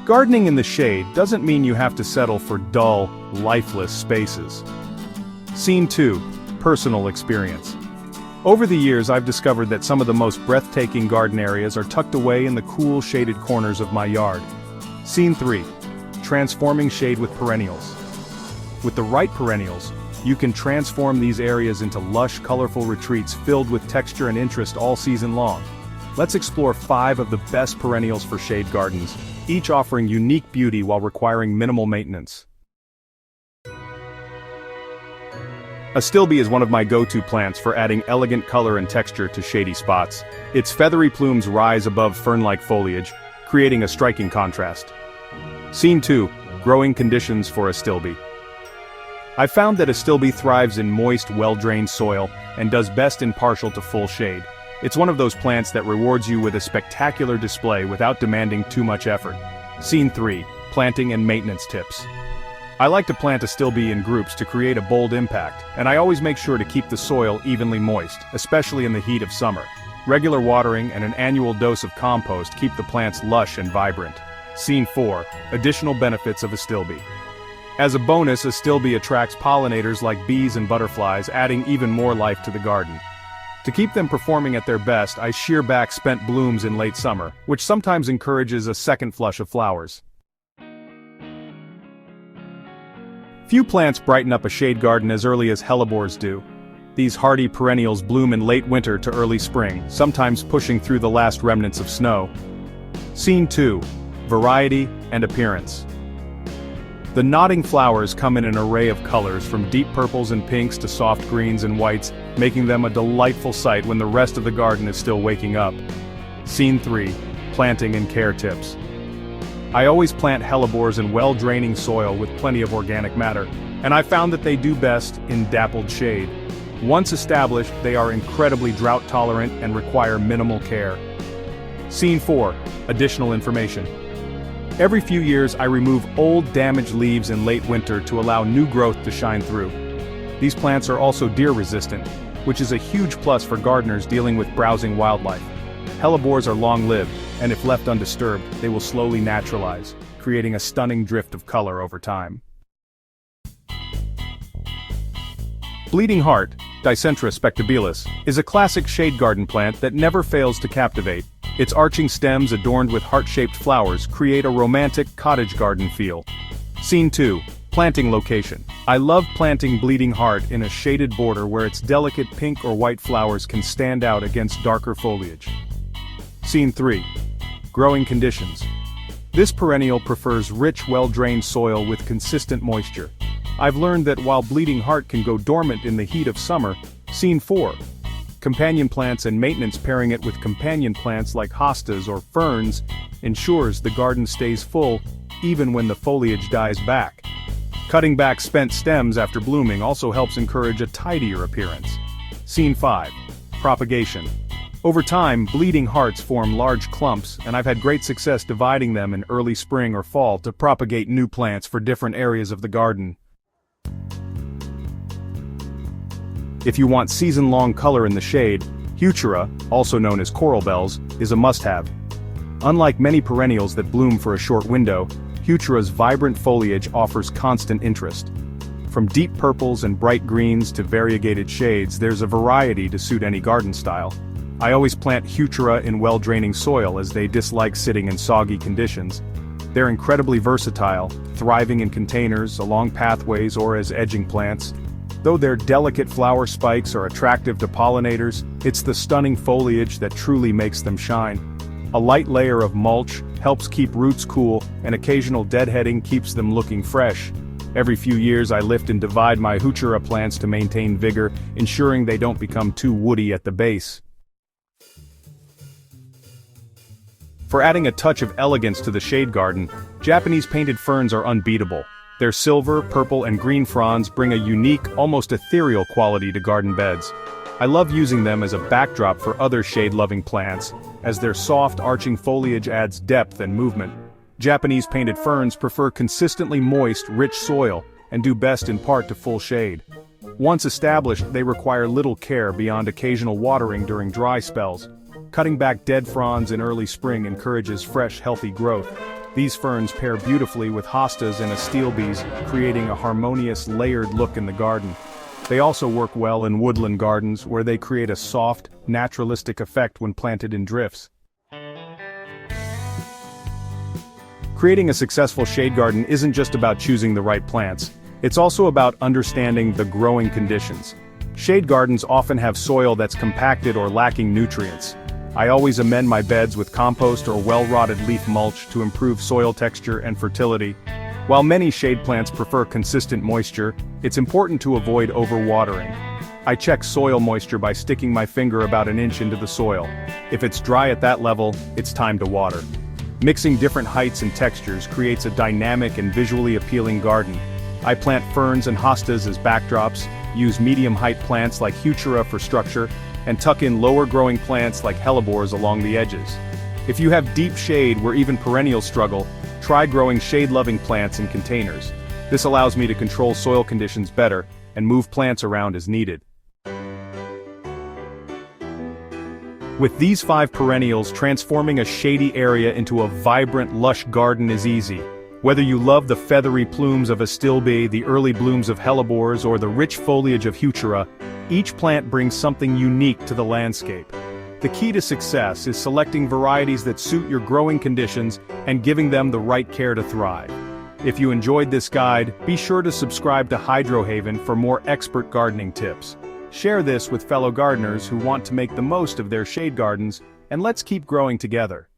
Gardening in the shade doesn't mean you have to settle for dull, lifeless spaces. Scene 2. Personal experience. Over the years I've discovered that some of the most breathtaking garden areas are tucked away in the cool shaded corners of my yard. Scene 3. Transforming shade with perennials. With the right perennials, you can transform these areas into lush, colorful retreats filled with texture and interest all season long. Let's explore 5 of the best perennials for shade gardens, each offering unique beauty while requiring minimal maintenance. Astilbe is one of my go-to plants for adding elegant color and texture to shady spots. Its feathery plumes rise above fern-like foliage, creating a striking contrast. Scene 2. Growing conditions for Astilbe. I've found that Astilbe thrives in moist, well-drained soil and does best in partial to full shade. It's one of those plants that rewards you with a spectacular display without demanding too much effort. Scene 3. Planting and maintenance tips. I like to plant Astilbe in groups to create a bold impact, and I always make sure to keep the soil evenly moist, especially in the heat of summer. Regular watering and an annual dose of compost keep the plants lush and vibrant. Scene 4. Additional benefits of Astilbe. As a bonus, Astilbe attracts pollinators like bees and butterflies, adding even more life to the garden. To keep them performing at their best, I shear back spent blooms in late summer, which sometimes encourages a second flush of flowers. Few plants brighten up a shade garden as early as hellebores do. These hardy perennials bloom in late winter to early spring, sometimes pushing through the last remnants of snow. Scene 2. Variety and appearance. The nodding flowers come in an array of colors from deep purples and pinks to soft greens and whites, making them a delightful sight when the rest of the garden is still waking up. Scene 3. Planting and care tips. I always plant hellebores in well-draining soil with plenty of organic matter, and I found that they do best in dappled shade. Once established, they are incredibly drought-tolerant and require minimal care. Scene 4. Additional information. Every few years I remove old damaged leaves in late winter to allow new growth to shine through. These plants are also deer-resistant, which is a huge plus for gardeners dealing with browsing wildlife. Hellebores are long-lived, and if left undisturbed, they will slowly naturalize, creating a stunning drift of color over time. Bleeding Heart, Dicentra spectabilis, is a classic shade garden plant that never fails to captivate. Its arching stems adorned with heart-shaped flowers create a romantic cottage garden feel. Scene 2. Planting location. I love planting Bleeding Heart in a shaded border where its delicate pink or white flowers can stand out against darker foliage. Scene 3. Growing conditions. This perennial prefers rich, well-drained soil with consistent moisture. I've learned that while Bleeding Heart can go dormant in the heat of summer. Scene 4. Companion plants and maintenance. Pairing it with companion plants like hostas or ferns ensures the garden stays full even when the foliage dies back. Cutting back spent stems after blooming also helps encourage a tidier appearance. Scene 5. Propagation. Over time, Bleeding Hearts form large clumps, and I've had great success dividing them in early spring or fall to propagate new plants for different areas of the garden. If you want season-long color in the shade, Heuchera, also known as coral bells, is a must-have. Unlike many perennials that bloom for a short window, Heuchera's vibrant foliage offers constant interest. From deep purples and bright greens to variegated shades, there's a variety to suit any garden style. I always plant Heuchera in well-draining soil as they dislike sitting in soggy conditions. They're incredibly versatile, thriving in containers, along pathways, or as edging plants. Though their delicate flower spikes are attractive to pollinators, it's the stunning foliage that truly makes them shine. A light layer of mulch helps keep roots cool, and occasional deadheading keeps them looking fresh. Every few years I lift and divide my Heuchera plants to maintain vigor, ensuring they don't become too woody at the base. For adding a touch of elegance to the shade garden, Japanese painted ferns are unbeatable. Their silver, purple, and green fronds bring a unique, almost ethereal quality to garden beds. I love using them as a backdrop for other shade-loving plants, as their soft, arching foliage adds depth and movement. Japanese painted ferns prefer consistently moist, rich soil, and do best in part to full shade. Once established, they require little care beyond occasional watering during dry spells. Cutting back dead fronds in early spring encourages fresh, healthy growth. These ferns pair beautifully with hostas and astilbes, creating a harmonious, layered look in the garden. They also work well in woodland gardens where they create a soft, naturalistic effect when planted in drifts. Creating a successful shade garden isn't just about choosing the right plants, it's also about understanding the growing conditions. Shade gardens often have soil that's compacted or lacking nutrients. I always amend my beds with compost or well-rotted leaf mulch to improve soil texture and fertility. While many shade plants prefer consistent moisture, it's important to avoid overwatering. I check soil moisture by sticking my finger about an inch into the soil. If it's dry at that level, it's time to water. Mixing different heights and textures creates a dynamic and visually appealing garden. I plant ferns and hostas as backdrops, use medium-height plants like heuchera for structure, and tuck in lower-growing plants like hellebores along the edges. If you have deep shade where even perennials struggle, try growing shade-loving plants in containers. This allows me to control soil conditions better and move plants around as needed. With these 5 perennials, transforming a shady area into a vibrant, lush garden is easy. Whether you love the feathery plumes of astilbe, the early blooms of hellebores, or the rich foliage of heuchera, each plant brings something unique to the landscape. The key to success is selecting varieties that suit your growing conditions and giving them the right care to thrive. If you enjoyed this guide, be sure to subscribe to Hydrohaven for more expert gardening tips. Share this with fellow gardeners who want to make the most of their shade gardens, and let's keep growing together.